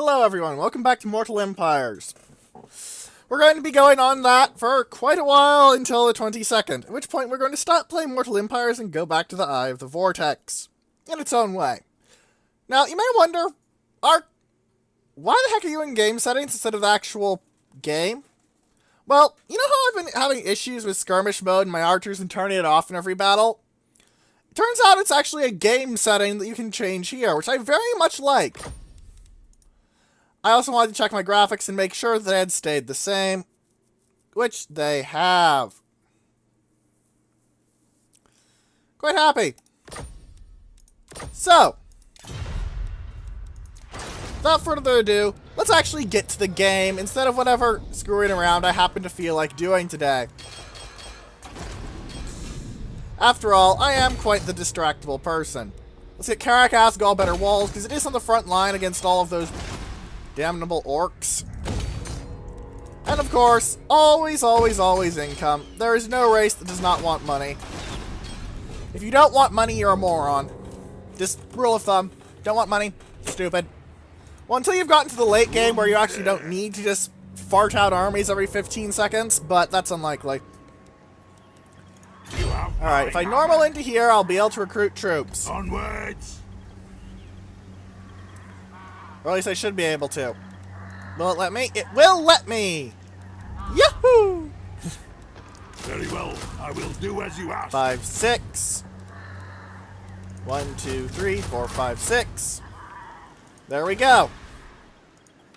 Hello everyone, welcome back to Mortal Empires. We're going to be going on that for quite a while until the 22nd, at which point we're going to stop playing Mortal Empires and go back to the Eye of the Vortex, in its own way. Now, you may wonder, why the heck are you in game settings instead of the actual game? Well, you know how I've been having issues with skirmish mode and my archers and turning it off in every battle? It turns out it's actually a game setting that you can change here, which I very much like. I also wanted to check my graphics and make sure that they had stayed the same, which they have. Quite happy. So, without further ado, let's actually get to the game instead of whatever screwing around I happen to feel like doing today. After all, I am quite the distractible person. Let's get Karak Asgal better walls, because it is on the front line against all of those damnable orcs. And of course, always, always, always income. There is no race that does not want money. If you don't want money, you're a moron. Just rule of thumb. Don't want money. Stupid. Well, until you've gotten to the late game where you actually don't need to just fart out armies every 15 seconds, but that's unlikely. Alright, if I normal into here, I'll be able to recruit troops. Onwards! Or at least I should be able to. Will it let me? It will let me! Yahoo! Very well, I will do as you ask. 5, 6. 1, 2, 3, 4, 5, 6. There we go.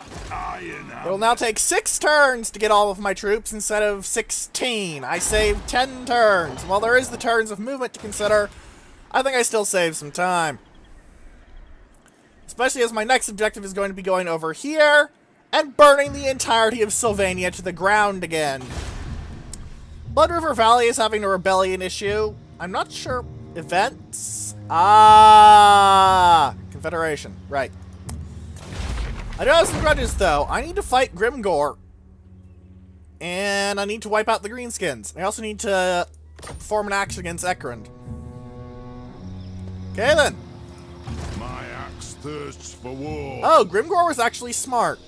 It will now take 6 turns to get all of my troops instead of 16. I saved 10 turns. While there is the turns of movement to consider, I think I still saved some time. Especially as my next objective is going to be going over here and burning the entirety of Sylvania to the ground again. Blood River Valley is having a rebellion issue. I'm not sure. Events? Confederation. Right. I do have some grudges, though. I need to fight Grimgor. And I need to wipe out the Greenskins. I also need to form an action against Angrund. Okay, then. My axe thirsts for war. Oh, Grimgor was actually smart.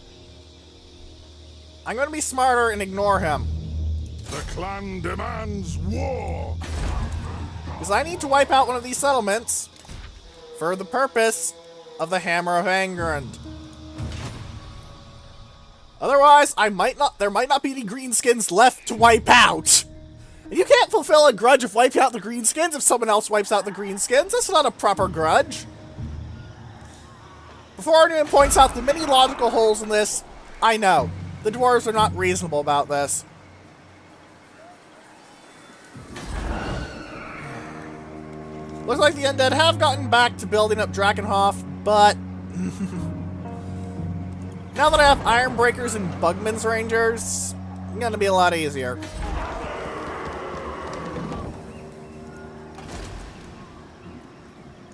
I'm going to be smarter and ignore him. The clan demands war. Because I need to wipe out one of these settlements for the purpose of the Hammer of Angrund. Otherwise, there might not be any greenskins left to wipe out. And you can't fulfill a grudge of wiping out the greenskins if someone else wipes out the greenskins. That's not a proper grudge. Before anyone points out the many logical holes in this, I know. The dwarves are not reasonable about this. Looks like the undead have gotten back to building up Drakenhof, but now that I have Ironbreakers and Bugman's Rangers, it's gonna be a lot easier.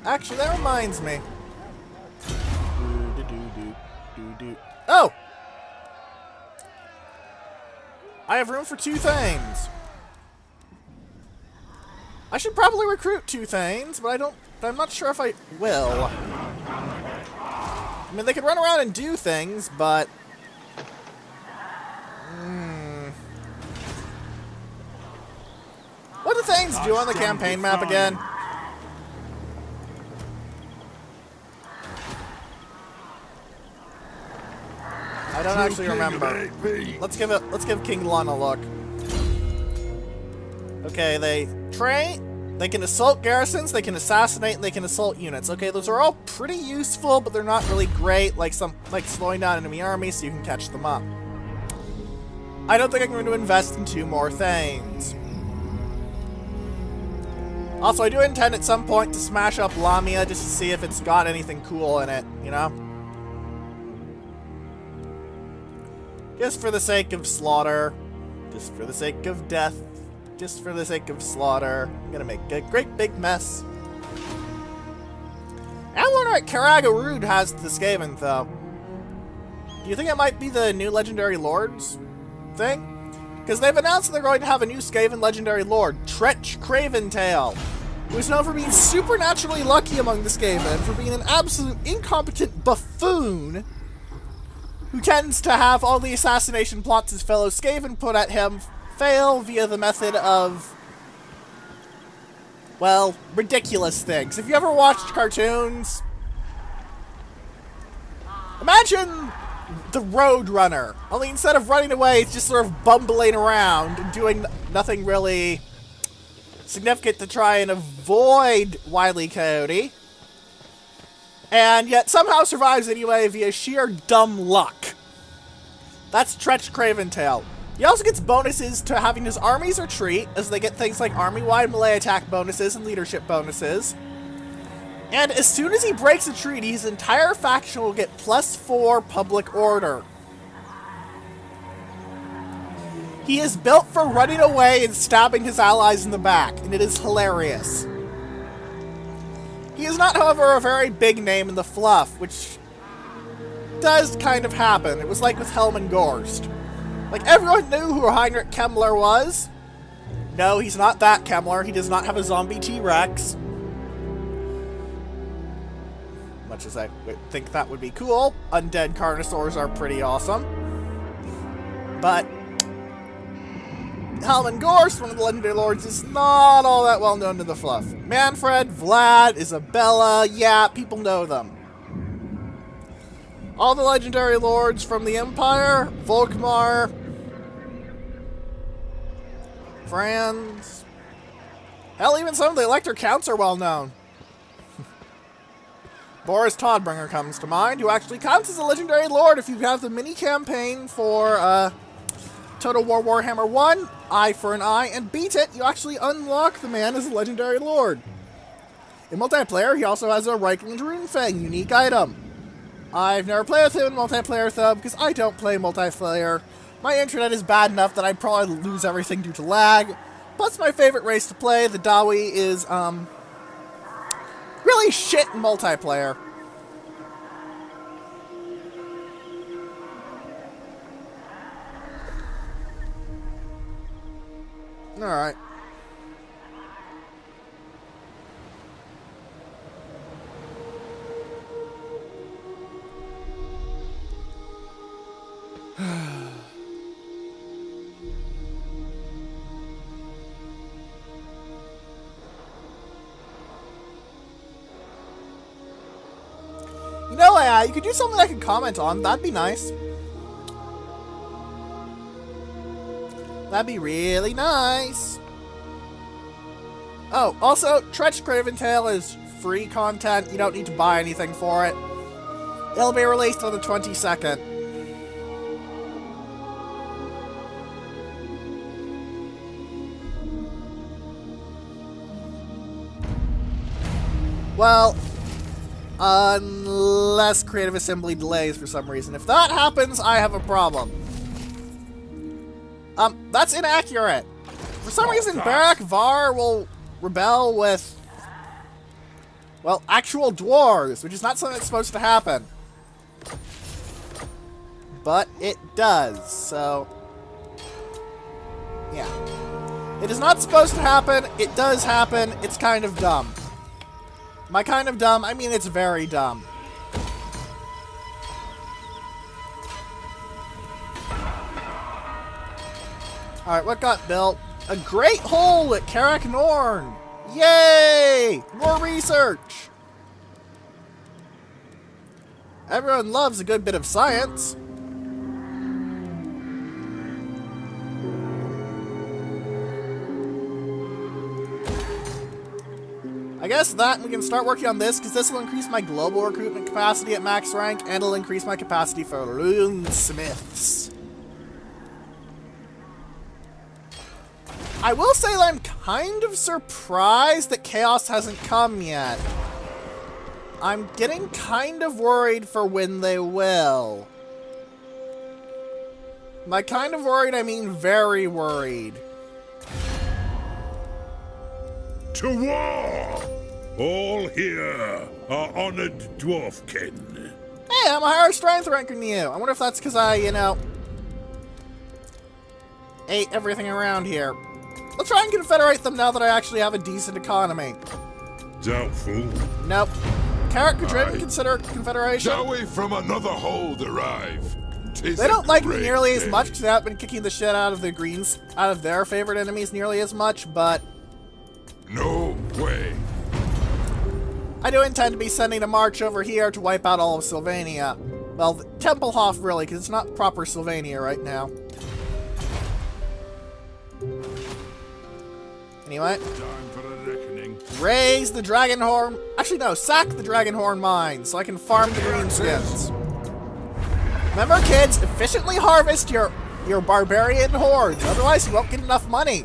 Actually, that reminds me. Oh! I have room for 2 Thanes. I should probably recruit 2 Thanes, but I'm not sure if I will. I mean, they could run around and do things, but what do Thanes do on the campaign map again? I don't actually remember. Let's give King Lun a look. Okay, they train, they can assault garrisons, they can assassinate, and they can assault units. Okay, those are all pretty useful, but they're not really great, like slowing down enemy armies so you can catch them up. I don't think I'm going to invest in 2 more Thanes. Also, I do intend at some point to smash up Lamia just to see if it's got anything cool in it, you know? Just for the sake of slaughter. Just for the sake of death. Just for the sake of slaughter. I'm gonna make a great big mess. I wonder what Karaggarud has to Skaven, though. Do you think it might be the new Legendary Lords thing? Because they've announced that they're going to have a new Skaven Legendary Lord, Tretch Craventail, who is known for being supernaturally lucky among the Skaven, for being an absolute incompetent buffoon, who tends to have all the assassination plots his fellow Skaven put at him fail via the method of, well, ridiculous things. If you ever watched cartoons, imagine the Roadrunner. Only instead of running away, it's just sort of bumbling around and doing nothing really significant to try and avoid Wile E. Coyote. And yet somehow survives anyway via sheer dumb luck. That's Tretch Craventail. He also gets bonuses to having his armies retreat, as they get things like army-wide melee attack bonuses and leadership bonuses. And as soon as he breaks a treaty, his entire faction will get +4 public order. He is built for running away and stabbing his allies in the back, and it is hilarious. He is not, however, a very big name in the fluff, which does kind of happen. It was like with Helman Gorst. Like, everyone knew who Heinrich Kemmler was. No, he's not that Kemmler. He does not have a zombie T-Rex. Much as I think that would be cool. Undead Carnosaurs are pretty awesome. But Helman Gorst, one of the legendary lords, is not all that well known to the fluff. Manfred, Vlad, Isabella, yeah, people know them. All the legendary lords from the Empire, Volkmar, Franz, hell, even some of the Elector Counts are well known. Boris Todbringer comes to mind, who actually counts as a legendary lord if you have the mini-campaign for Total War Warhammer 1, Eye for an Eye, and beat it, you actually unlock the man as a legendary lord. In multiplayer, he also has a Reichland Runefang unique item. I've never played with him in multiplayer though, because I don't play multiplayer. My internet is bad enough that I'd probably lose everything due to lag. Plus my favorite race to play, the Dawi, is really shit in multiplayer. Alright. You know, you could do something I could comment on. That'd be nice. That'd be really nice. Oh, also, Tretch Craventail is free content. You don't need to buy anything for it. It'll be released on the 22nd. Well, unless Creative Assembly delays for some reason. If that happens, I have a problem. That's inaccurate. For some reason, Barak Var will rebel with, well, actual dwarves, which is not something that's supposed to happen. But it does, so yeah. It is not supposed to happen, it does happen, it's kind of dumb. By kind of dumb, I mean it's very dumb. Alright, what got built? A great hole at Karak Norn! Yay! More research! Everyone loves a good bit of science. I guess that we can start working on this, because this will increase my global recruitment capacity at max rank, and it'll increase my capacity for runesmiths. I will say that I'm kind of surprised that Chaos hasn't come yet. I'm getting kind of worried for when they will. By kind of worried, I mean very worried. To war! All here are honored dwarfkin. Hey, I'm a higher strength ranker than you. I wonder if that's because I, you know, ate everything around here. Let's try and confederate them now that I actually have a decent economy. Doubtful. Nope. Carrot could consider confederation. Shall we from another hold arrive? They don't like me nearly as much because I've been kicking the shit out of the Greens, out of their favorite enemies nearly as much, but... No way. I do intend to be sending a march over here to wipe out all of Sylvania. Well, Tempelhof really, because it's not proper Sylvania right now. Anyway. Time for a reckoning. Raise the Dragonhorn... Actually, no, sack the Dragonhorn mine so I can farm the greenskins. Remember, kids, efficiently harvest your barbarian hordes, otherwise you won't get enough money.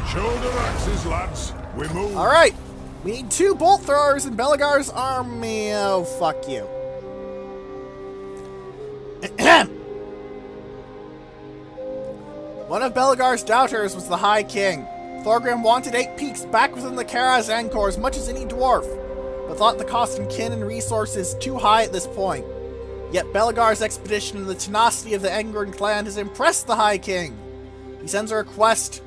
Shoulder axes, lads. We move. Alright, we need 2 bolt throwers in Belegar's army. Oh, fuck you. One of Belegar's doubters was the High King. Thorgrim wanted 8 peaks back within the Karaz Angkor as much as any dwarf, but thought the cost in kin and resources too high at this point. Yet Belegar's expedition and the tenacity of the Angrund clan has impressed the High King. He sends a request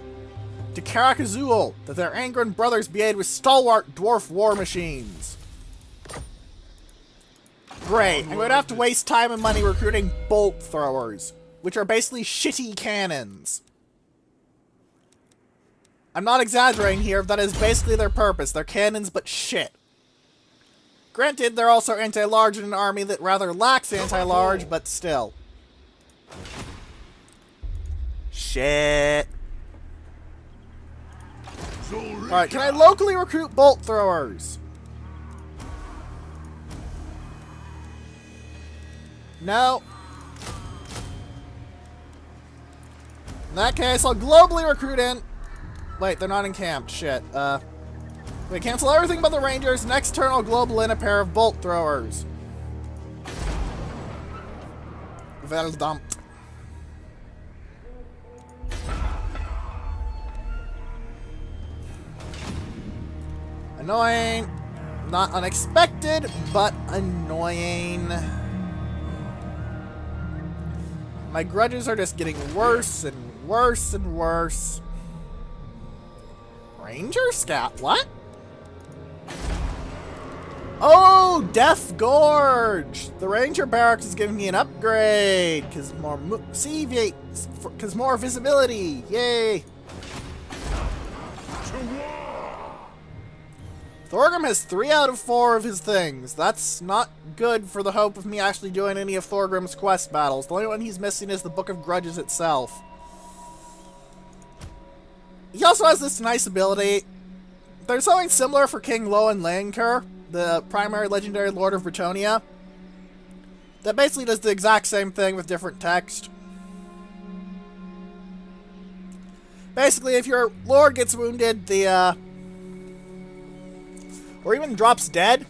to Karak Azul that their Angrund brothers be aided with stalwart dwarf war machines. Great, I'm going to have to waste time and money recruiting bolt throwers, which are basically shitty cannons. I'm not exaggerating here, that is basically their purpose. They're cannons, but shit. Granted, they're also anti-large in an army that rather lacks anti-large, but still. Shit. Alright, can I locally recruit bolt throwers? No. In that case, I'll globally recruit in... Wait, they're not encamped. Shit. We cancel everything but the Rangers. Next turn, I'll global in a pair of bolt throwers. Well dumped. Annoying. Not unexpected, but annoying. My grudges are just getting worse and worse and worse. Ranger Scout? What? Oh, Death Gorge! The Ranger Barracks is giving me an upgrade, because more because more visibility. Yay! Thorgrim has 3 out of 4 of his things. That's not good for the hope of me actually doing any of Thorgrim's quest battles. The only one he's missing is the Book of Grudges itself. He also has this nice ability. There's something similar for King Loen Laenker, the primary legendary lord of Bretonnia, that basically does the exact same thing with different text. Basically, if your lord gets wounded, or even drops dead,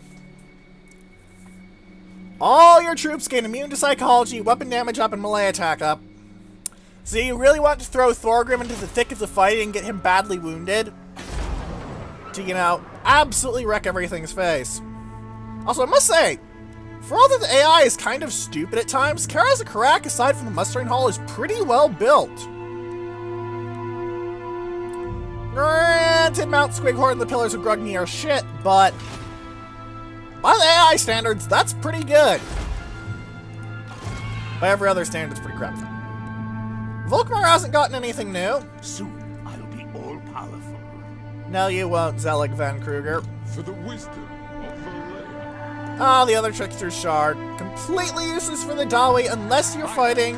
all your troops gain immune to psychology, weapon damage up, and melee attack up. So you really want to throw Thorgrim into the thick of the fight and get him badly wounded to, you know, absolutely wreck everything's face. Also, I must say, for all that the AI is kind of stupid at times, Karaz Karak, aside from the mustering hall, is pretty well built. Granted, Mount Squighorn and the Pillars of Grugni are shit, but by the AI standards, that's pretty good. By every other standard, it's pretty crap, though. Volkmar hasn't gotten anything new. Soon I'll be all-powerful. No, you won't, Zelig Van Kruger. For the wisdom of Valea. Ah, the other Trickster's Shard. Completely useless for the Dawi unless you're fighting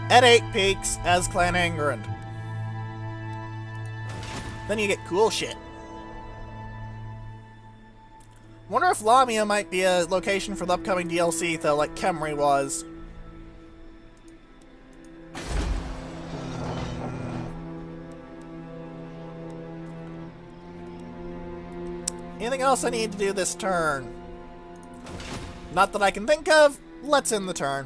at 8 peaks as Clan Angrund. Then you get cool shit. Wonder if Lamia might be a location for the upcoming DLC, though, like Khemri was. Anything else I need to do this turn? Not that I can think of. Let's end the turn.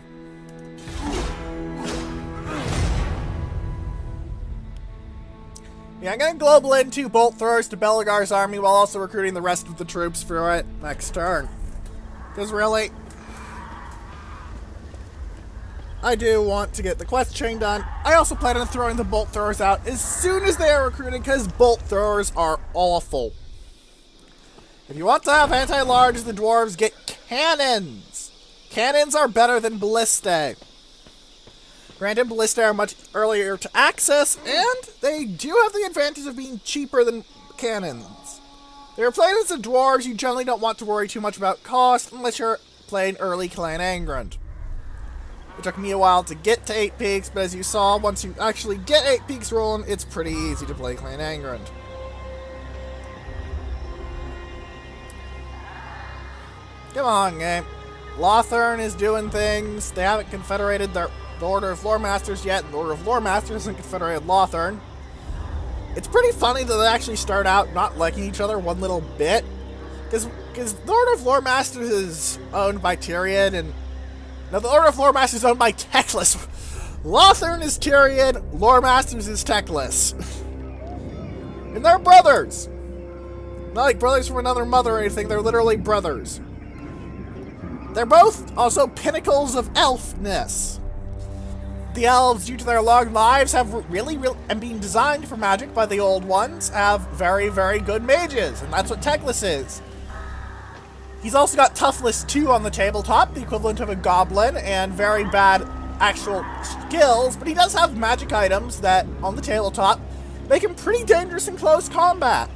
Yeah, I'm gonna global in 2 bolt throwers to Belegar's army while also recruiting the rest of the troops for it next turn. Because really, I do want to get the quest chain done. I also plan on throwing the bolt throwers out as soon as they are recruited, because bolt throwers are awful. If you want to have anti-large, the dwarves get cannons. Cannons are better than ballistae. Granted, ballistae are much earlier to access, and they do have the advantage of being cheaper than cannons. They're played as the dwarves. You generally don't want to worry too much about cost unless you're playing early Clan Angrund. It took me a while to get to 8 peaks, but as you saw, once you actually get 8 peaks rolling, it's pretty easy to play Clan Angrund. Come on, game. Lothern is doing things. They haven't confederated the Order of Lore Masters yet, and the Order of Lore Masters hasn't confederated Lothern. It's pretty funny that they actually start out not liking each other one little bit, because the Order of Lore Masters is owned by Tyrion, and now the Order of Lore Masters is owned by Teclis. Lothern is Tyrion, Lore Masters is Teclis. And they're brothers! Not like brothers from another mother or anything, they're literally brothers. They're both also pinnacles of elfness. The elves, due to their long lives, have and being designed for magic by the old ones, have very, very good mages, and that's what Teclis is. He's also got Toughness 2 on the tabletop, the equivalent of a goblin, and very bad actual skills, but he does have magic items that, on the tabletop, make him pretty dangerous in close combat.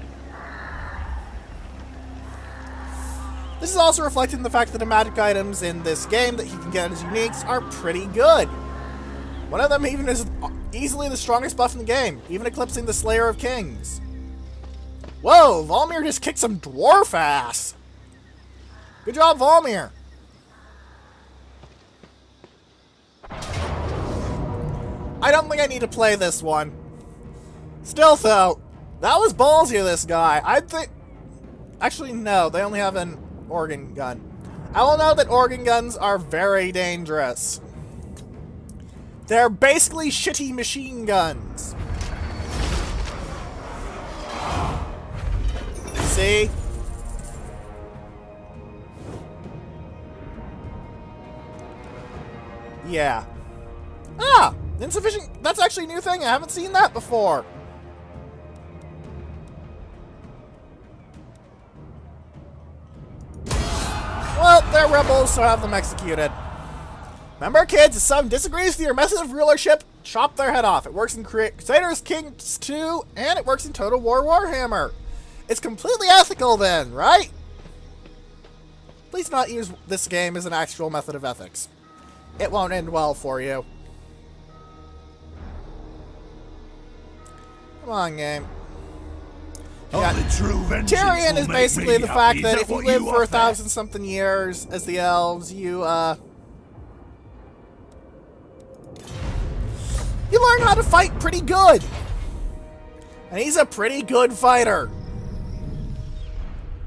This is also reflected in the fact that the magic items in this game that he can get as uniques are pretty good. One of them even is easily the strongest buff in the game, even eclipsing the Slayer of Kings. Whoa, Volmir just kicked some dwarf ass! Good job, Volmir! I don't think I need to play this one. Still, though, that was ballsy of this guy. I'd think... Actually, no, they only have an organ gun. I will know that organ guns are very dangerous. They're basically shitty machine guns. See? Yeah. Ah! Insufficient... That's actually a new thing. I haven't seen that before. Well, they're rebels, so have them executed. Remember, kids, if someone disagrees with your method of rulership, chop their head off. It works in Crusaders Kings 2, and it works in Total War Warhammer. It's completely ethical then, right? Please not use this game as an actual method of ethics. It won't end well for you. Come on, game. Only true vengeance Tyrion will is make basically me the happy. fact that Is if you what live for want, 1,000-something years as the elves, you learn how to fight pretty good. And he's a pretty good fighter.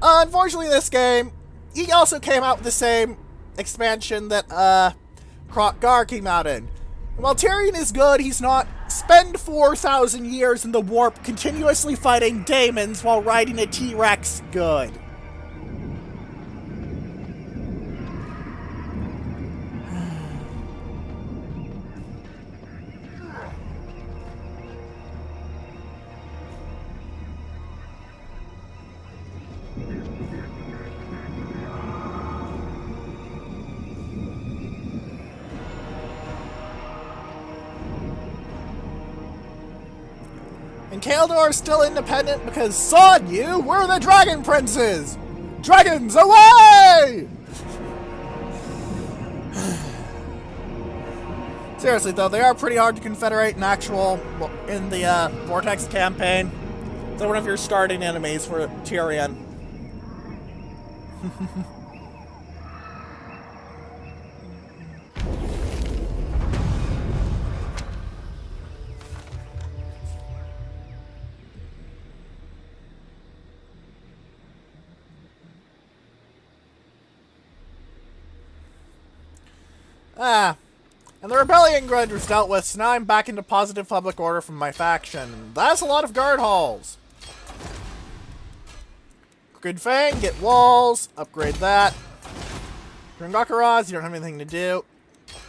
Unfortunately, this game, he also came out with the same expansion that Kroq-Gar came out in. And while Tyrion is good, he's not. Spend 4,000 years in the warp continuously fighting daemons while riding a T-Rex good. And Kaeldor is still independent because, sod you, we're the Dragon Princes! Dragons away! Seriously though, they are pretty hard to confederate in in the Vortex campaign. They're one of your starting enemies for Tyrion. And the rebellion grudge was dealt with, so now I'm back into positive public order from my faction. That's a lot of guard halls. Good Fang, get walls, upgrade that. Gringokkaraz, you don't have anything to do.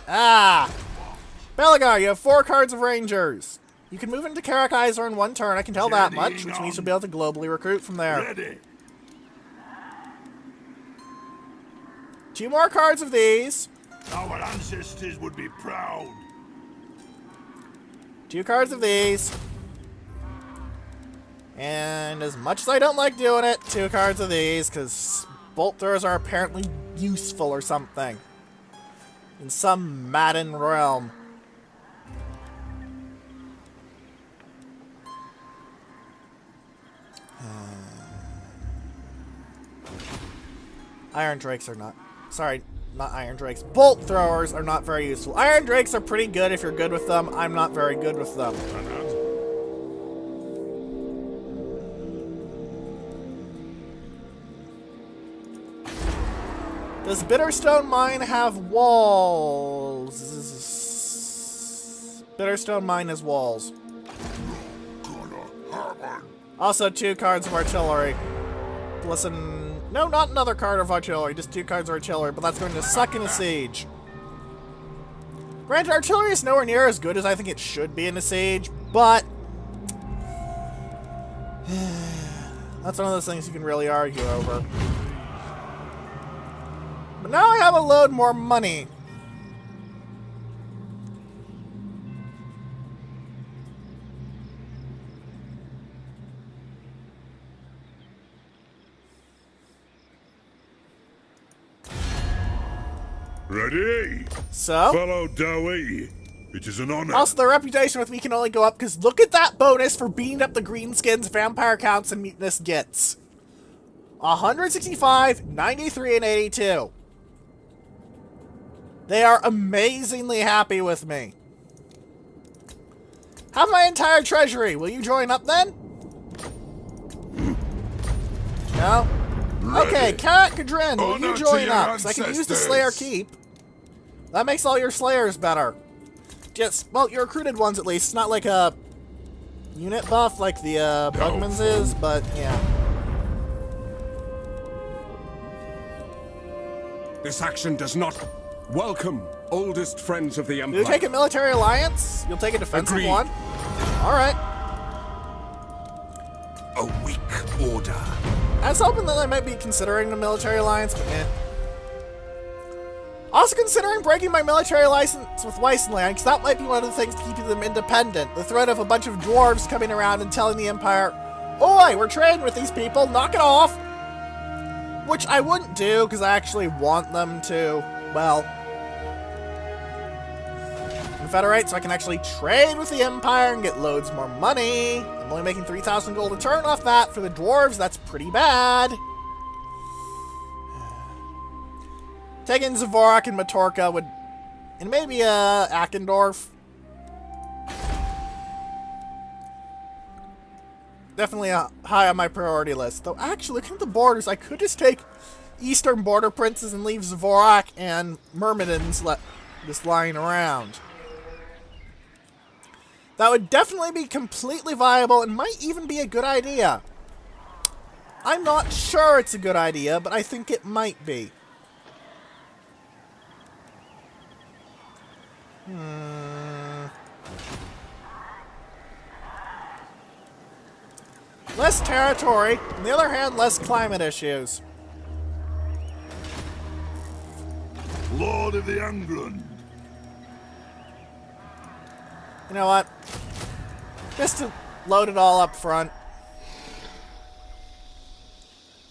Belagar, you have 4 cards of Rangers. You can move into Karak-Izor in 1 turn, I can tell that much, which means you'll be able to globally recruit from there. Ready. 2 more cards of these. Our ancestors would be proud. 2 cards of these. And as much as I don't like doing it, 2 cards of these, because bolt throwers are apparently useful or something. In some Madden realm. Iron Drakes are not... Sorry, not Iron Drakes. Bolt throwers are not very useful. Iron Drakes are pretty good if you're good with them. I'm not very good with them. Does Bitterstone Mine have walls? Bitterstone Mine has walls. Also 2 cards of artillery. Listen... No, not another card of artillery, just 2 cards of artillery, but that's going to suck in a siege. Granted, artillery is nowhere near as good as I think it should be in a siege, but... that's one of those things you can really argue over. But now I have a load more money. Ready? So? Follow Dowie. It is an honor. Also, the reputation with me can only go up because look at that bonus for beating up the greenskins, vampire counts, and mutinous gits. 165, 93, and 82. They are amazingly happy with me. Have my entire treasury. Will you join up then? No? Okay, Kat Kadrin, will you join up? So I can use the Slayer Keep. That makes all your Slayers better. Just, well, your recruited ones at least. It's not like a unit buff like the Bugman's is, but yeah. This action does not welcome oldest friends of the Empire. You'll take a military alliance? You'll take a defensive Agreed. one? Alright. A weak order. I was hoping that I might be considering a military alliance, but eh. Also considering breaking my military license with Weissenland, because that might be one of the things to keep them independent. The threat of a bunch of dwarves coming around and telling the Empire, "Oi, we're trading with these people, knock it off!" Which I wouldn't do, because I actually want them to, well, confederate, so I can actually trade with the Empire and get loads more money. I'm only making 3,000 gold a turn off that. For the dwarves, that's pretty bad. Taking Zavorak and Matorka would... and maybe Akendorf. Definitely high on my priority list. Though actually, looking at the borders, I could just take Eastern Border Princes and leave Zavorak and Myrmidons just lying around. That would definitely be completely viable and might even be a good idea. I'm not sure it's a good idea, but I think it might be. Less territory, on the other hand, less climate issues. Lord of the Angrund. You know what? Just to load it all up front.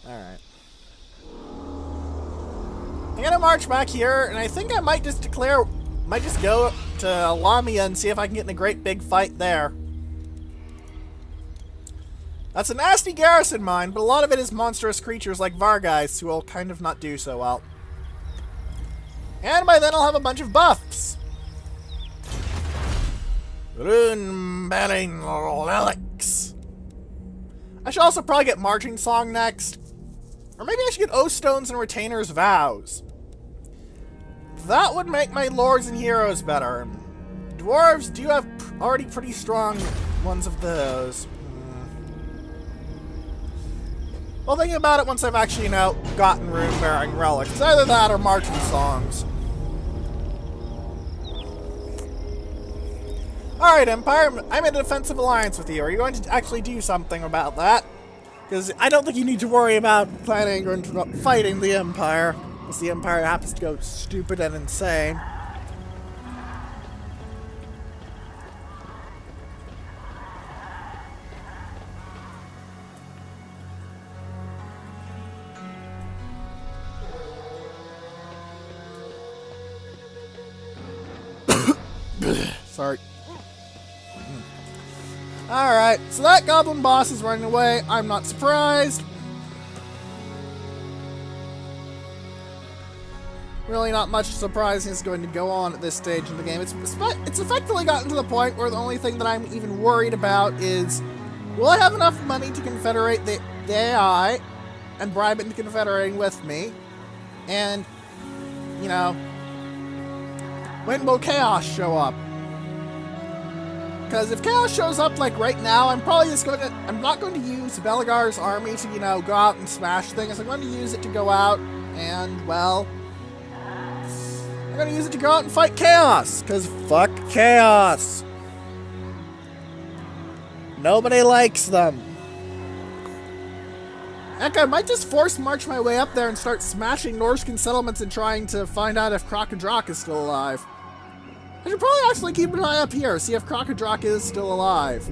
Alright. I'm gonna march back here, and I think I might just go to Lamia and see if I can get in a great big fight there. That's a nasty garrison mine, but a lot of it is monstrous creatures like Vargeist, who will kind of not do so well. And by then I'll have a bunch of buffs. Rune-bearing relics. I should also probably get Marching Song next. Or maybe I should get Oath Stones and Retainer's Vows. That would make my Lords and Heroes better. Dwarves do have already pretty strong ones of those. Well, thinking about it once I've actually, gotten Rune-bearing relics. It's either that or Marching Songs. Alright, Empire, I'm in a defensive alliance with you. Are you going to actually do something about that? Because I don't think you need to worry about Clan Angrund fighting the Empire. Unless the Empire happens to go stupid and insane. Sorry. Alright, so that goblin boss is running away. I'm not surprised. Really not much surprising is going to go on at this stage in the game. It's effectively gotten to the point where the only thing that I'm even worried about is, will I have enough money to confederate the AI and bribe it into confederating with me? And, you know, when will Chaos show up? Because if Chaos shows up, like, right now, I'm not going to use Beligar's army to, you know, go out and smash things. I'm going to use it to go out and, well, I'm going to use it to go out and fight Chaos. Because fuck Chaos. Nobody likes them. Heck, I might just force march my way up there and start smashing Norscan settlements and trying to find out if Krokadrak is still alive. I should probably actually keep an eye up here, see if Krokadrak is still alive.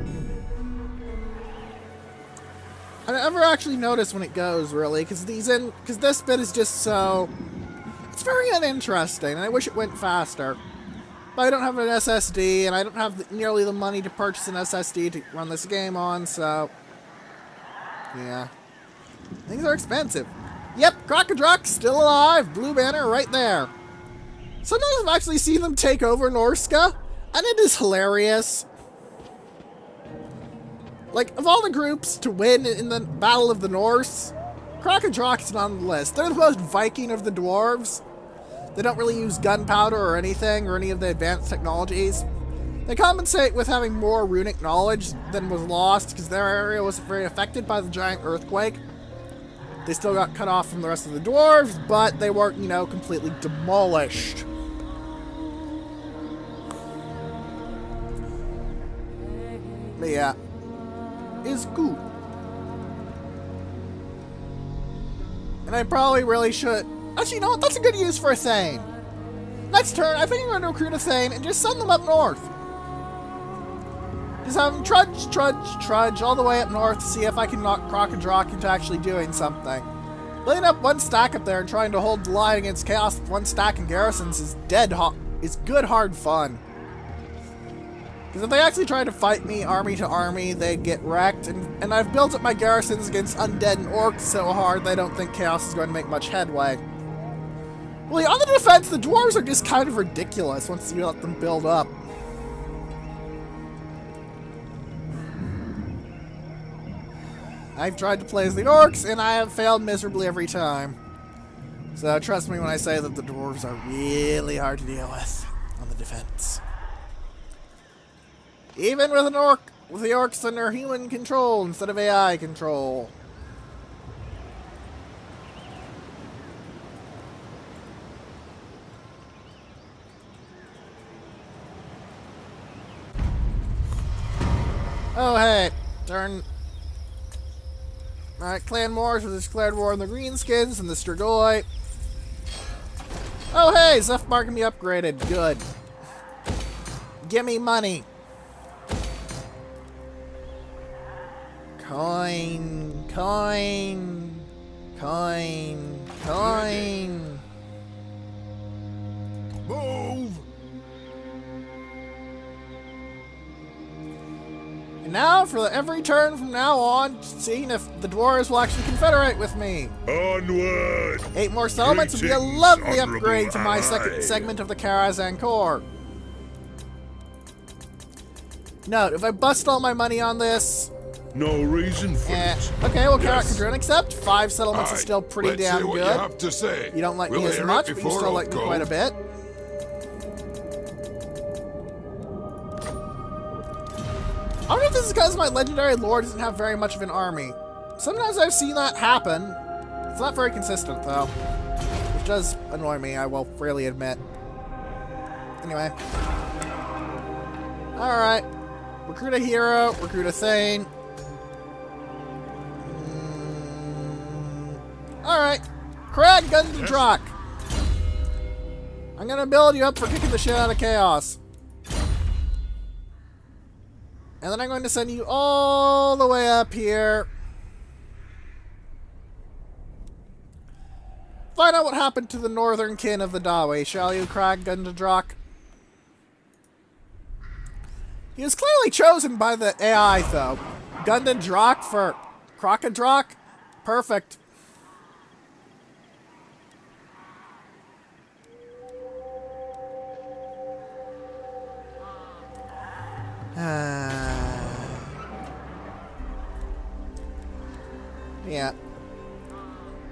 I never actually notice when it goes, really, because this bit is just so... It's very uninteresting, and I wish it went faster. But I don't have an SSD, and I don't have nearly the money to purchase an SSD to run this game on, so... Yeah. Things are expensive. Yep, Krokadrak's still alive. Blue banner right there. Sometimes I've actually seen them take over Norska, and it is hilarious. Like, of all the groups to win in the Battle of the Norse, Krokadrak's not on the list. They're the most Viking of the dwarves. They don't really use gunpowder or anything, or any of the advanced technologies. They compensate with having more runic knowledge than was lost, because their area wasn't very affected by the giant earthquake. They still got cut off from the rest of the dwarves, but they weren't, you know, completely demolished. But yeah, it's good. And I probably really should... Actually, you know what? That's a good use for a Thane. Next turn, I think I'm going to recruit a Thane and just send them up north. Just have them trudge all the way up north to see if I can knock Krokadrak into actually doing something. Laying up one stack up there and trying to hold the line against Chaos with one stack and garrisons is good hard fun. Because if they actually try to fight me army to army, they'd get wrecked. And I've built up my garrisons against undead and orcs so hard they don't think Chaos is going to make much headway. Well, on the defense, the dwarves are just kind of ridiculous once you let them build up. I've tried to play as the orcs, and I have failed miserably every time. So trust me when I say that the dwarves are really hard to deal with on the defense. Even with with the orcs under human control instead of AI control. Oh hey, turn. Alright, Clan Wars has declared war on the Greenskins and the Strigoi. Oh hey, Zephyr can be upgraded. Good. Gimme money. Coin. Move! And now, for every turn from now on, seeing if the dwarves will actually confederate with me. Onward! 8 more settlements would be a Greetings, lovely honorable upgrade to my ally. second segment of the Karazhan Corps. Note, if I bust all my money on this... No reason for it. Okay, well, Yes. Karazhan accept. 5 settlements is still pretty Let's damn hear what good. you have to say. You don't like We'll me as hear it much, but you before still like me Oak quite a Grove. bit. I don't know if this is because my legendary lord doesn't have very much of an army. Sometimes I've seen that happen. It's not very consistent, though. Which does annoy me, I will freely admit. Anyway. Alright. Recruit a hero, recruit a Thane. Alright. Krag Gundadrak. I'm gonna build you up for kicking the shit out of Chaos. And then I'm going to send you all the way up here. Find out what happened to the northern kin of the Dawe, shall you, Crag Gundadrock? He was clearly chosen by the AI, though. Gundadrock for Crocodrock? Perfect. Yeah.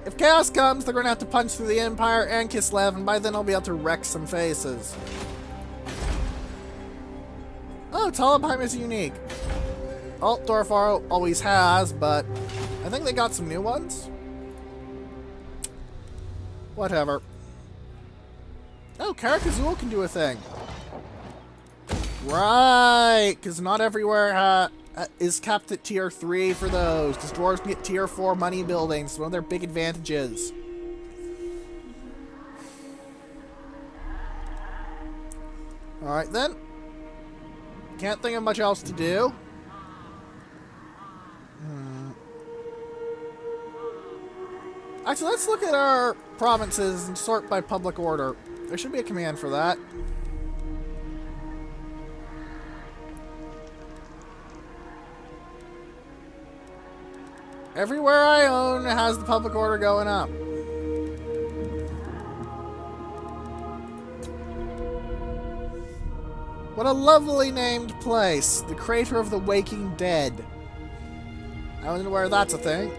If Chaos comes, they're gonna have to punch through the Empire and Kislev, and by then I'll be able to wreck some faces. Oh, Talabheim is unique. Altdorf always has, but I think they got some new ones. Whatever. Oh, Karakazul can do a thing. Right, because not everywhere is capped at tier 3 for those, because dwarves can get tier 4 money buildings. It's one of their big advantages. Alright then. Can't think of much else to do. Actually, let's look at our provinces and sort by public order. There should be a command for that. Everywhere I own has the public order going up. What a lovely named place. The Crater of the Waking Dead. I wonder where that's a thing.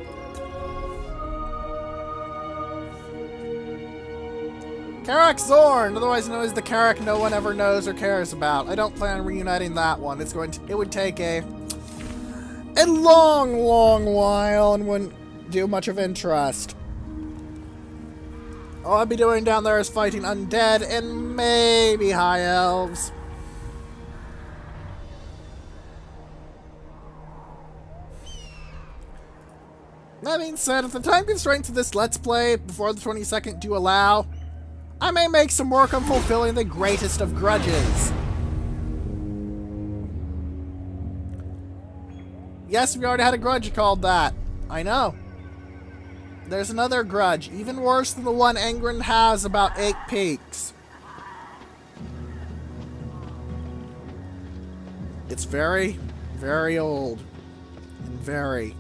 Karak Zorn, otherwise known as the Karak no one ever knows or cares about. I don't plan on reuniting that one. It would take a long, long while and wouldn't do much of interest. All I'd be doing down there is fighting undead and maybe high elves. That being said, if the time constraints of this Let's Play before the 22nd do allow, I may make some work on fulfilling the greatest of grudges. Yes, we already had a grudge called that. I know. There's another grudge, even worse than the one Angrund has about 8 peaks. It's very, very old. And very,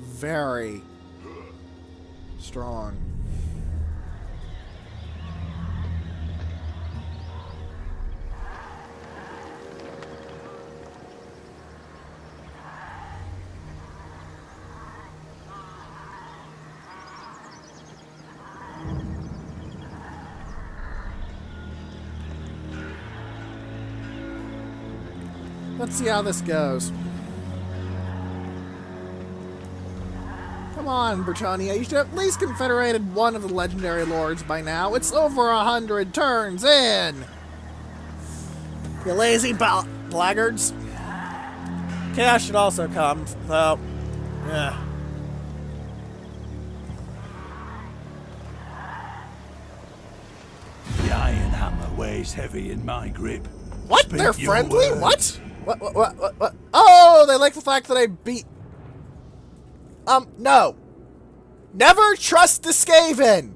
very strong. Let's see how this goes. Come on, Britannia. You should have at least confederated one of the legendary lords by now. It's over 100 turns in. You lazy blackguards. Chaos should also come, though. Yeah. The iron hammer weighs heavy in my grip. What? Speak They're your friendly? words. What? Oh, they like the fact that I beat... no. Never trust the Skaven!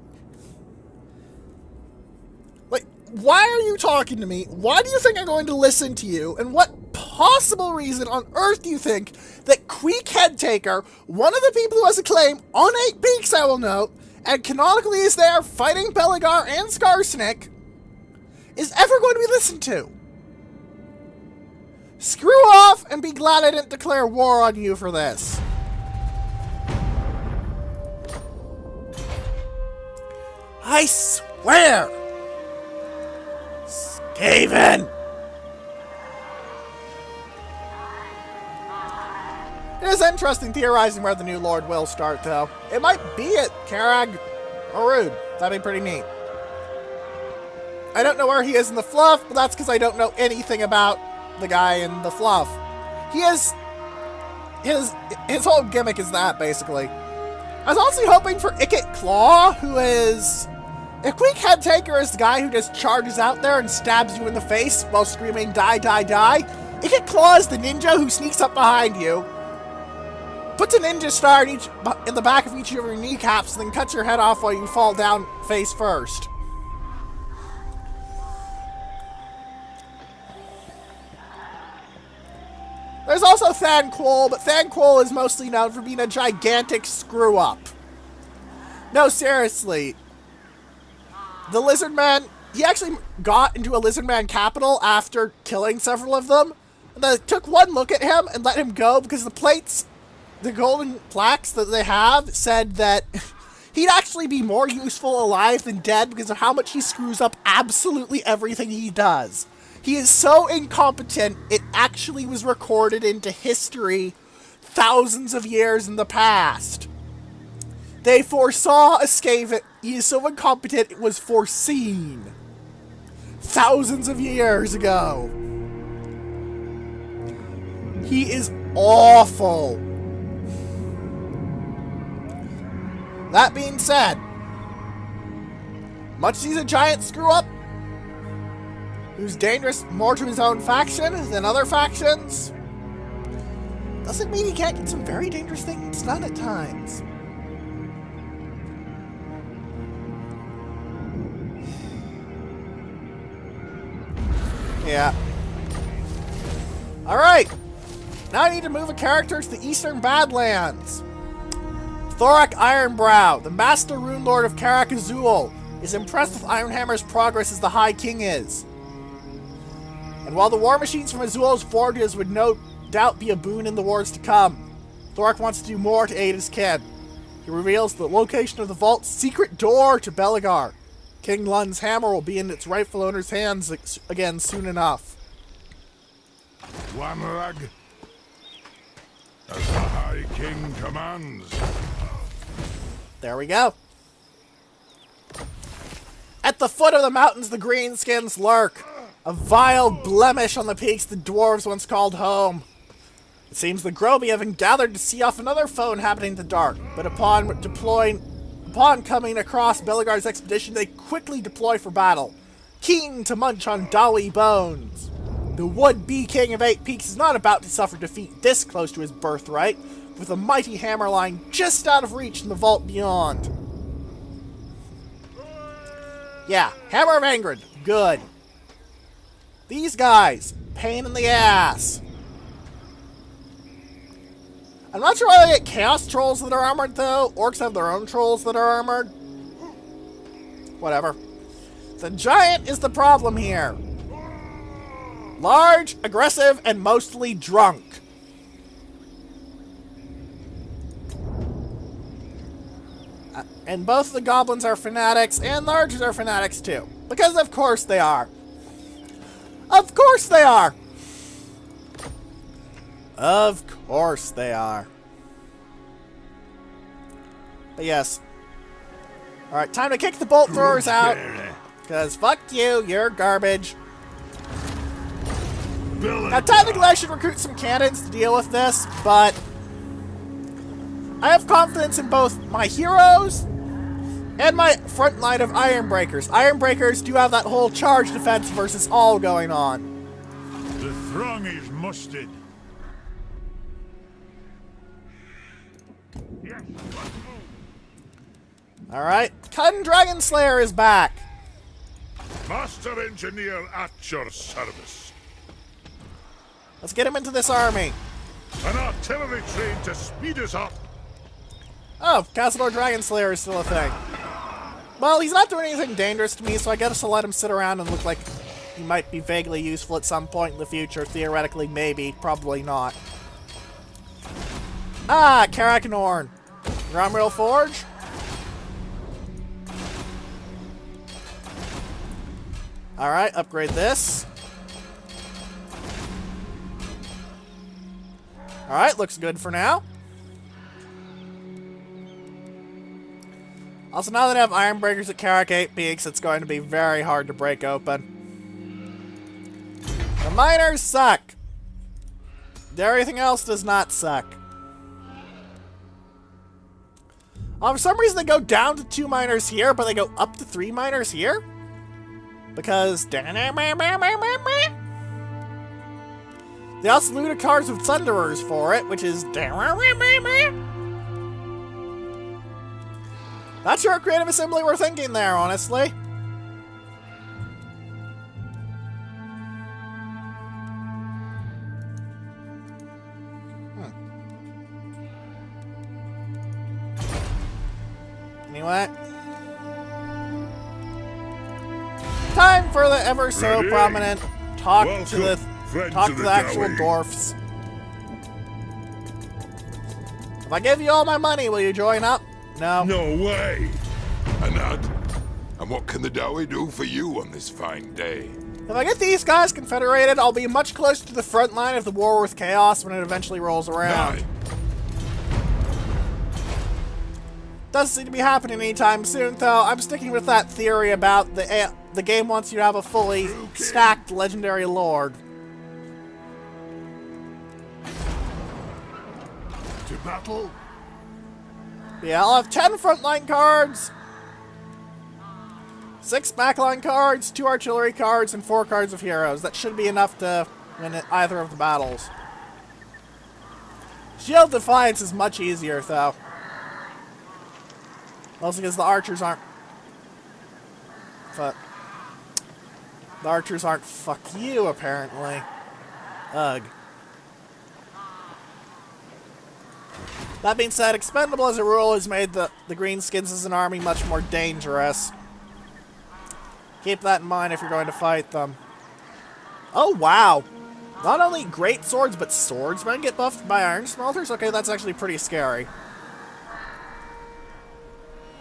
Like, why are you talking to me? Why do you think I'm going to listen to you? And what possible reason on earth do you think that Queek Headtaker, one of the people who has a claim on 8 peaks, I will note, and canonically is there fighting Belegar and Skarsnik, is ever going to be listened to? Screw off and be glad I didn't declare war on you for this. I swear! Skaven! It is interesting theorizing where the new Lord will start, though. It might be at Karag or Rude. That'd be pretty neat. I don't know where he is in the fluff, but that's because I don't know anything about the guy in the fluff. He is... His whole gimmick is that, basically. I was also hoping for Ikit Claw, who is If Quick Head Taker is the guy who just charges out there and stabs you in the face while screaming, die, die, die, Icket Claw is the ninja who sneaks up behind you, puts a ninja star in the back of each of your kneecaps, and then cuts your head off while you fall down face first. There's also Thanquol, but Thanquol is mostly known for being a gigantic screw-up. No, seriously. The Lizardman, he actually got into a Lizardman capital after killing several of them. And they took one look at him and let him go because the plates, the golden plaques that they have, said that he'd actually be more useful alive than dead because of how much he screws up absolutely everything he does. He is so incompetent, it actually was recorded into history thousands of years in the past. They foresaw a Skaven. He is so incompetent, it was foreseen. Thousands of years ago. He is awful. That being said, much as he's a giant screw-up, who's dangerous more to his own faction than other factions, doesn't mean he can't get some very dangerous things done at times. Yeah. Alright. Now I need to move a character to the Eastern Badlands. Thorak Ironbrow, the Master Rune Lord of Karak Azul, is impressed with Ironhammer's progress as the High King is. And while the war machines from Azul's forges would no doubt be a boon in the wars to come, Thorak wants to do more to aid his kin. He reveals the location of the vault's secret door to Beligar. King Lun's hammer will be in its rightful owner's hands again soon enough. Wamrag, as the High King commands. There we go. At the foot of the mountains, the greenskins lurk. A vile blemish on the peaks the dwarves once called home. It seems the Groby have gathered to see off another foe inhabiting the dark, but upon coming across Beligar's expedition, they quickly deploy for battle, keen to munch on Dawi bones. The would-be King of Eight Peaks is not about to suffer defeat this close to his birthright, with a mighty hammer lying just out of reach in the vault beyond. Yeah, Hammer of Angrund, good. These guys, pain in the ass. I'm not sure why they get Chaos Trolls that are armored, though. Orcs have their own trolls that are armored. Whatever. The giant is the problem here. Large, aggressive, and mostly drunk. And both the goblins are fanatics, and the archers are fanatics, too. Because of course they are. Of course they are! Of course they are. But yes. Alright, time to kick the bolt throwers out. Because fuck you, you're garbage. Now technically I should recruit some cannons to deal with this, but I have confidence in both my heroes and my front line of Ironbreakers. Ironbreakers do have that whole charge defense versus all going on. The throng is mustered. Yes. Alright, Cun Dragon Slayer is back. Master Engineer at your service. Let's get him into this army. An artillery train to speed us up. Oh, Castledor Dragon Slayer is still a thing. Well, he's not doing anything dangerous to me, so I guess I'll let him sit around and look like he might be vaguely useful at some point in the future. Theoretically, maybe. Probably not. Ah, Karak and Orn. Gromrill Forge? Alright, upgrade this. Alright, looks good for now. Also, now that I have Ironbreakers at Karak 8 Peaks, it's going to be very hard to break open. The miners suck. Everything else does not suck. For some reason they go down to 2 miners here, but they go up to 3 miners here? Because... They also looted cards with Thunderers for it, which is... Not sure what creative assembly we're thinking there, honestly. Anyway. Time for the ever so Ready? prominent talk Welcome, to the friends of the actual Dowie. dwarfs. If I give you all my money, will you join up? No. No way! Anad, and what can the Dowie do for you on this fine day? If I get these guys confederated, I'll be much closer to the front line of the war with chaos when it eventually rolls around. Aye. Doesn't seem to be happening anytime soon, though. I'm sticking with that theory about the game wants you to have a fully stacked legendary lord. To battle? Yeah, I'll have 10 frontline cards, 6 backline cards, 2 artillery cards, and 4 cards of heroes. That should be enough to win either of the battles. Shield Defiance is much easier, though. Also because the archers aren't... Fuck. The archers aren't fuck you, apparently. Ugh. That being said, Expendable as a rule has made the Greenskins as an army much more dangerous. Keep that in mind if you're going to fight them. Oh, wow. Not only great swords, but swordsmen get buffed by iron smelters? Okay, that's actually pretty scary.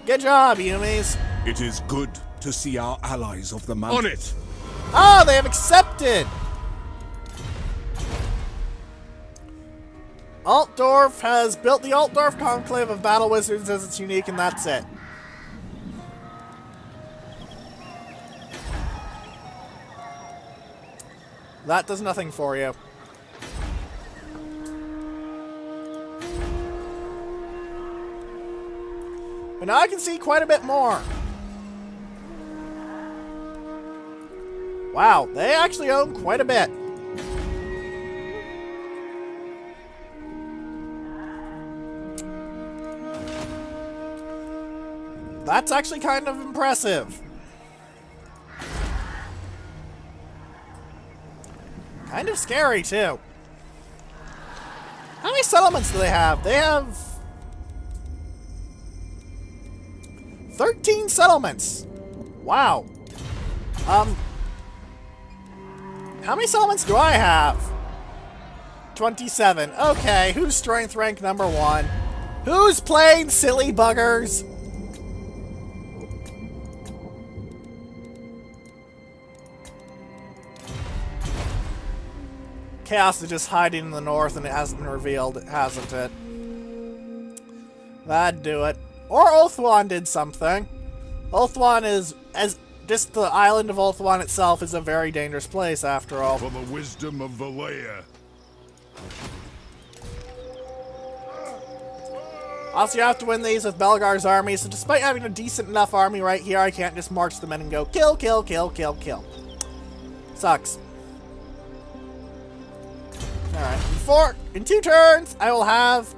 Good job, Yumis. It is good to see our allies of the mountain. On it! Oh, they have accepted! Altdorf has built the Altdorf Conclave of Battle Wizards as its unique, and that's it. That does nothing for you. But now I can see quite a bit more. Wow, they actually own quite a bit. That's actually kind of impressive. Kind of scary, too. How many settlements do they have? They have 13 settlements. Wow. How many settlements do I have? 27. Okay, who's strength rank number 1? Who's playing silly buggers? Chaos is just hiding in the north and it hasn't been revealed, hasn't it? That'd do it. Or Ulthuan did something. Ulthuan is, as just the island of Ulthuan itself is a very dangerous place after all. For the wisdom of Valea. Also, you have to win these with Belgar's army, so despite having a decent enough army right here, I can't just march them in and go kill, kill, kill, kill, kill. Sucks. Alright, in 2 turns, I will have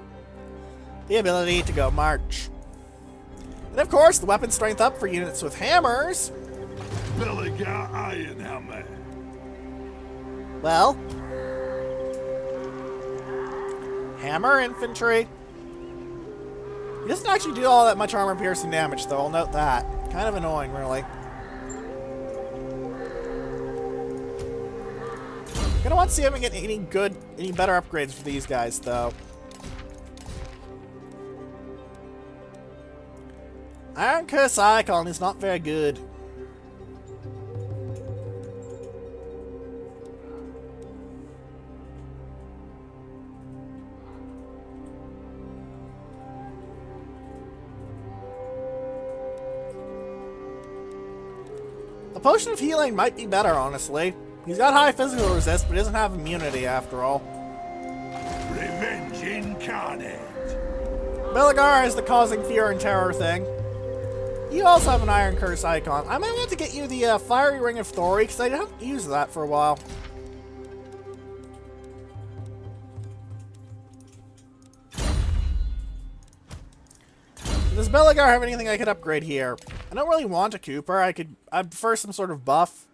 the ability to go march. And of course, the weapon strength up for units with hammers. Belligar Ironhammer. Well, hammer infantry. He doesn't actually do all that much armor-piercing damage, though. I'll note that. Kind of annoying, really. Gonna want to see if I can get any better upgrades for these guys, though. Iron Curse Icon is not very good. A Potion of Healing might be better, honestly. He's got high physical resist, but he doesn't have immunity after all. Revenge incarnate. Beligar is the causing fear and terror thing. You also have an Iron Curse icon. I might have to get you the Fiery Ring of Thori, because I haven't used that for a while. Does Beligar have anything I could upgrade here? I don't really want a Cooper. I'd prefer some sort of buff.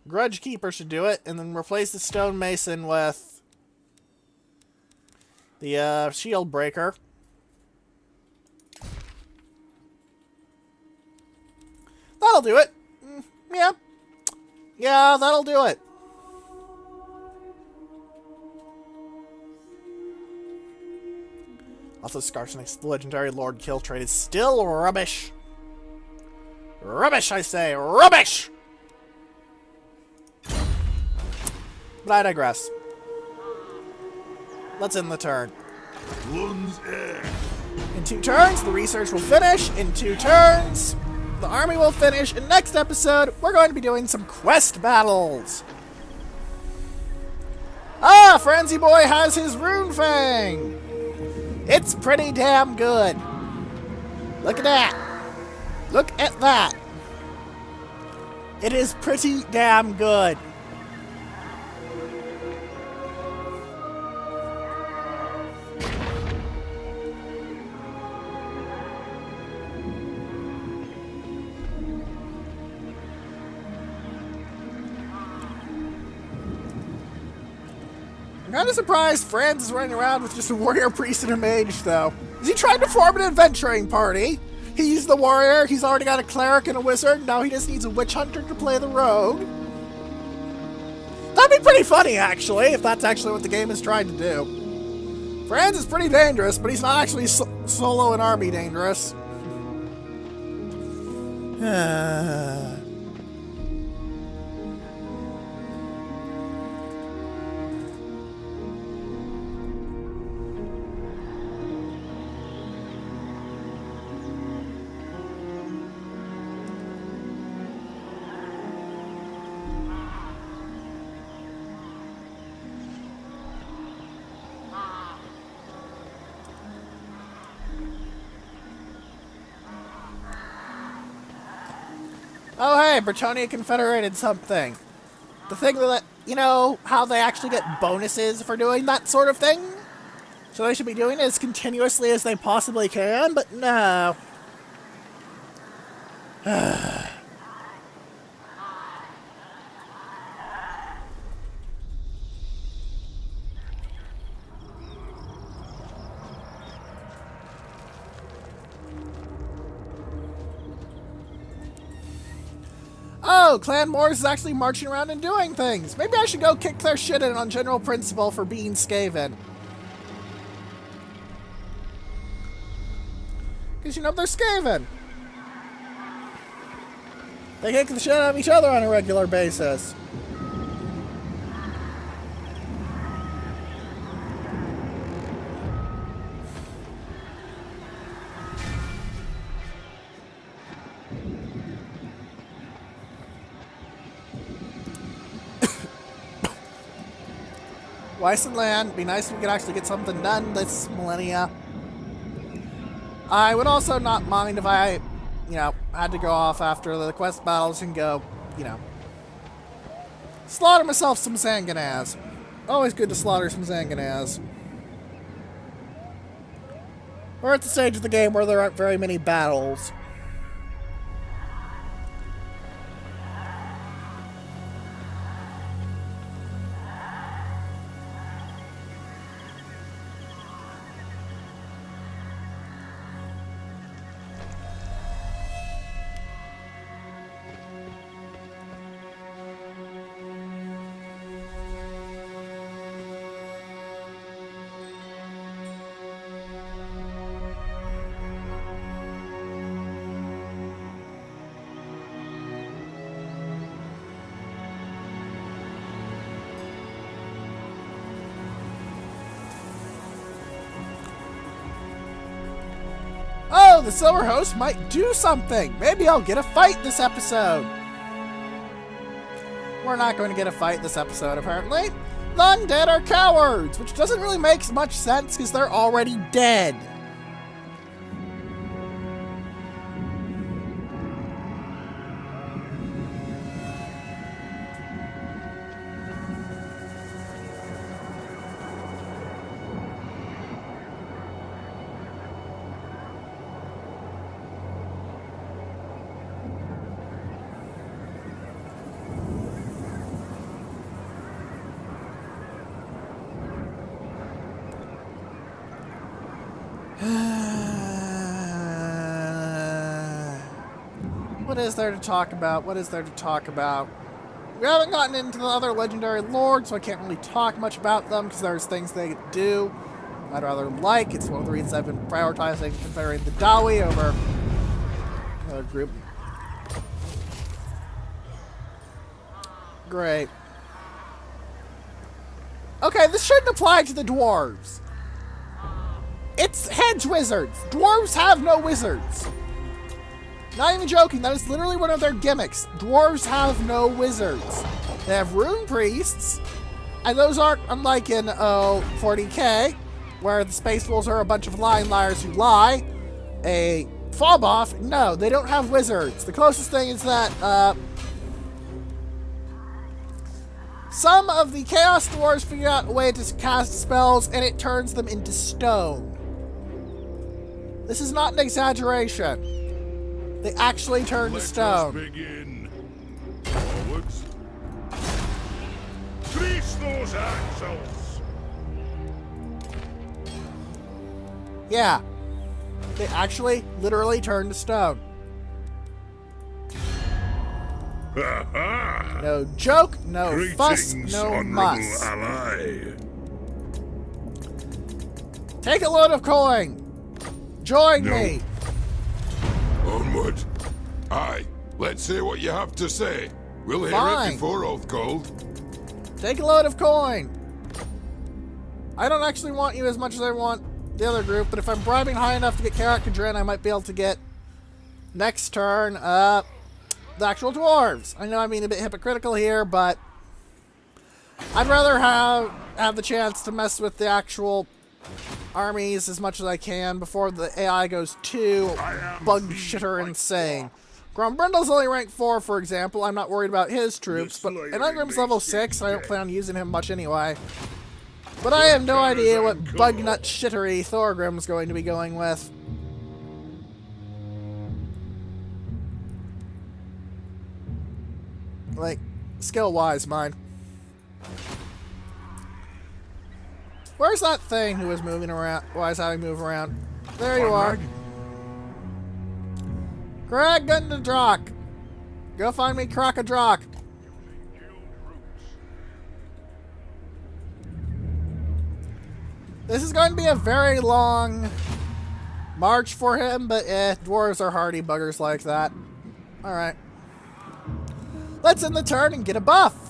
Grudge Keeper should do it, and then replace the Stone Mason with the Shield Breaker. That'll do it. Yeah. Yeah, that'll do it. Also, Skarsnik's legendary Lord Kill trait is still rubbish. Rubbish, I say. Rubbish! But I digress. Let's end the turn. Lund's heir. In 2 turns, the research will finish. In 2 turns, the army will finish. In next episode, we're going to be doing some quest battles. Ah, Frenzy Boy has his Rune Fang. It's pretty damn good. Look at that. Look at that. It is pretty damn good. I'm kind of surprised Franz is running around with just a warrior, priest, and a mage, though. Is he trying to form an adventuring party? He's the warrior, he's already got a cleric and a wizard, now he just needs a witch hunter to play the rogue. That'd be pretty funny, actually, if that's actually what the game is trying to do. Franz is pretty dangerous, but he's not actually solo and army dangerous. Oh hey, Bretonia Confederated something. The thing that, you know, how they actually get bonuses for doing that sort of thing? So they should be doing it as continuously as they possibly can, but no. Oh, Clan Moors is actually marching around and doing things. Maybe I should go kick their shit in on general principle for being Skaven. Because, you know, they're Skaven. They kick the shit out of each other on a regular basis. Wyson land. Be nice if we could actually get something done this millennia. I would also not mind if I, you know, had to go off after the quest battles and go, you know, slaughter myself some Zanganaz. Always good to slaughter some Zanganaz. We're at the stage of the game where there aren't very many battles. Oh, the Silver Host might do something. Maybe I'll get a fight this episode. We're not going to get a fight this episode, apparently. The undead are cowards, which doesn't really make much sense because they're already dead. What is there to talk about? What is there to talk about? We haven't gotten into the other legendary lords, so I can't really talk much about them because there's things they do I'd rather like. It's one of the reasons I've been prioritizing Confederating the Dawi over another group. Great. Okay, this shouldn't apply to the dwarves. It's hedge wizards. Dwarves have no wizards. Not even joking, that is literally one of their gimmicks. Dwarves have no wizards. They have rune priests, and those aren't unlike in 40k, where the Space Wolves are a bunch of lying liars who lie. A fob off, no, they don't have wizards. The closest thing is that some of the Chaos Dwarves figure out a way to cast spells, and it turns them into stone. This is not an exaggeration. They actually turn to stone. Let us begin. Forwards. Grease those axles. Yeah. They actually, literally turn to stone. Ha ha! No joke, no fuss, Greetings, no honorable muss. ally. Take a load of coin. Join No. me. Onward. Aye, let's hear what you have to say. We'll hear Fine. it before oath called. Take a load of coin. I don't actually want you as much as I want the other group, but if I'm bribing high enough to get Karak Kadrin, I might be able to get next turn the actual dwarves. I know I'm being a bit hypocritical here, but I'd rather have the chance to mess with the actual armies as much as I can before the AI goes too bug shitter insane. Grombrindle's only rank 4, for example. I'm not worried about his troops, but Angrund's level 6, and I don't plan on using him much anyway. But I have no idea what bugnut shittery Thorgrim's going to be going with. Like, skill-wise, mine. Where's that thing who was moving around? Why is having move around? There you are. Greg Gundadrock. Go find me Crocodrock. This is going to be a very long march for him, but dwarves are hardy buggers like that. Alright. Let's end the turn and get a buff.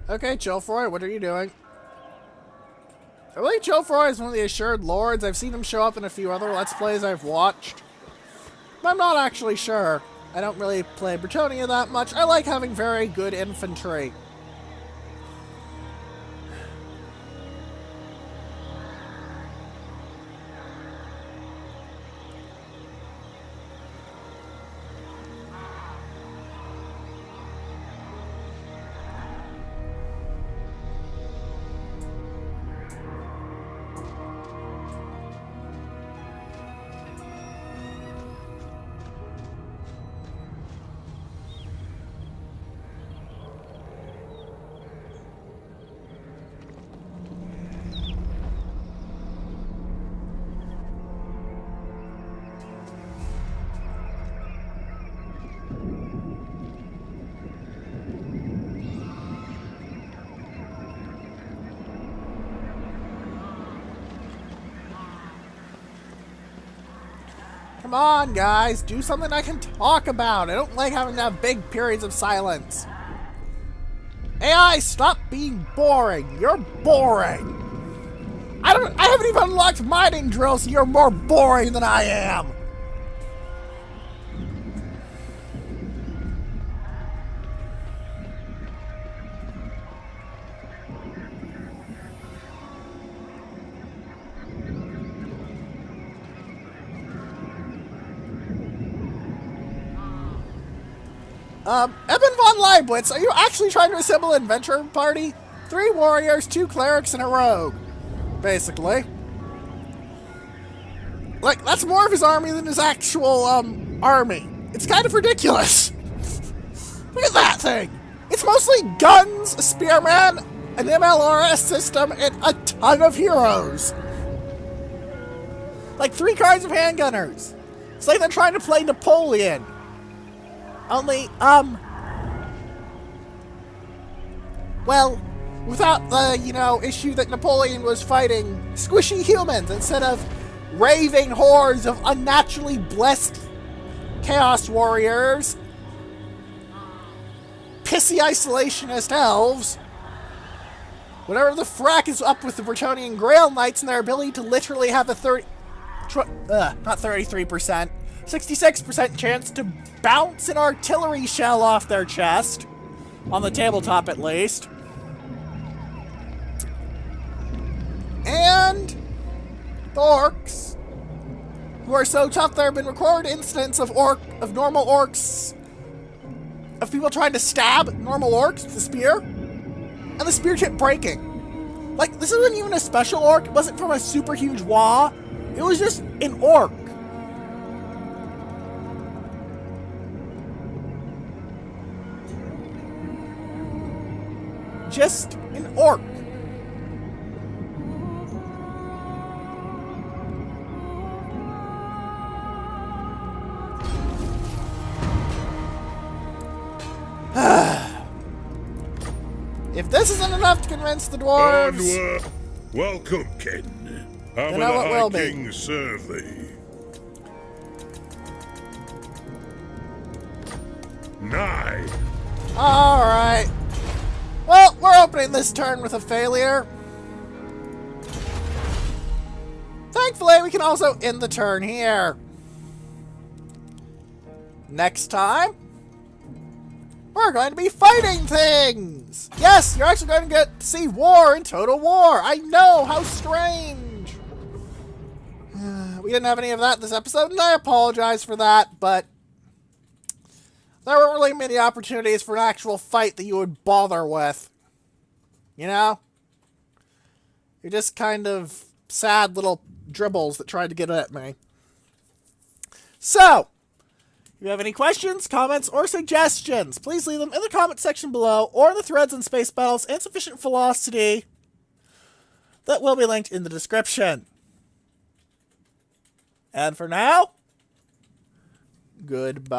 Okay, Chilfroy, what are you doing? I believe Chilfroy is one of the Assured Lords. I've seen him show up in a few other Let's Plays I've watched. But I'm not actually sure. I don't really play Bretonia that much. I like having very good infantry. Come on, guys. Do something I can talk about. I don't like having to have big periods of silence. AI, stop being boring. You're boring. I haven't even unlocked mining drills, so you're more boring than I am. Eben von Leibwitz, are you actually trying to assemble an adventure party? 3 warriors, 2 clerics, and a rogue. Basically. Like, that's more of his army than his actual, army. It's kind of ridiculous. Look at that thing! It's mostly guns, a spearman, an MLRS system, and a ton of heroes. Like 3 kinds of handgunners. It's like they're trying to play Napoleon. Only, well, without the, issue that Napoleon was fighting squishy humans instead of raving hordes of unnaturally blessed chaos warriors, pissy isolationist elves, whatever the frack is up with the Bretonnian Grail Knights and their ability to literally have a 66% chance to bounce an artillery shell off their chest, on the tabletop at least. And the orcs, who are so tough there have been recorded incidents of normal orcs, of people trying to stab normal orcs with a spear, and the spear tip breaking. Like, this isn't even a special orc, it wasn't from a super huge wah, it was just an orc. Just an orc. If this isn't enough to convince the dwarves... Onward. Welcome, Ken. How Then may how the it High will be. King serve thee? Nay. Alright. Well, we're opening this turn with a failure. Thankfully, we can also end the turn here. Next time, we're going to be fighting things! Yes, you're actually going to get to see war in Total War! I know, how strange! We didn't have any of that this episode, and I apologize for that, but there weren't really many opportunities for an actual fight that you would bother with. You know? You're just kind of sad little dribbles that tried to get at me. So, if you have any questions, comments, or suggestions, please leave them in the comment section below or in the threads and space battles and sufficient velocity that will be linked in the description. And for now, goodbye.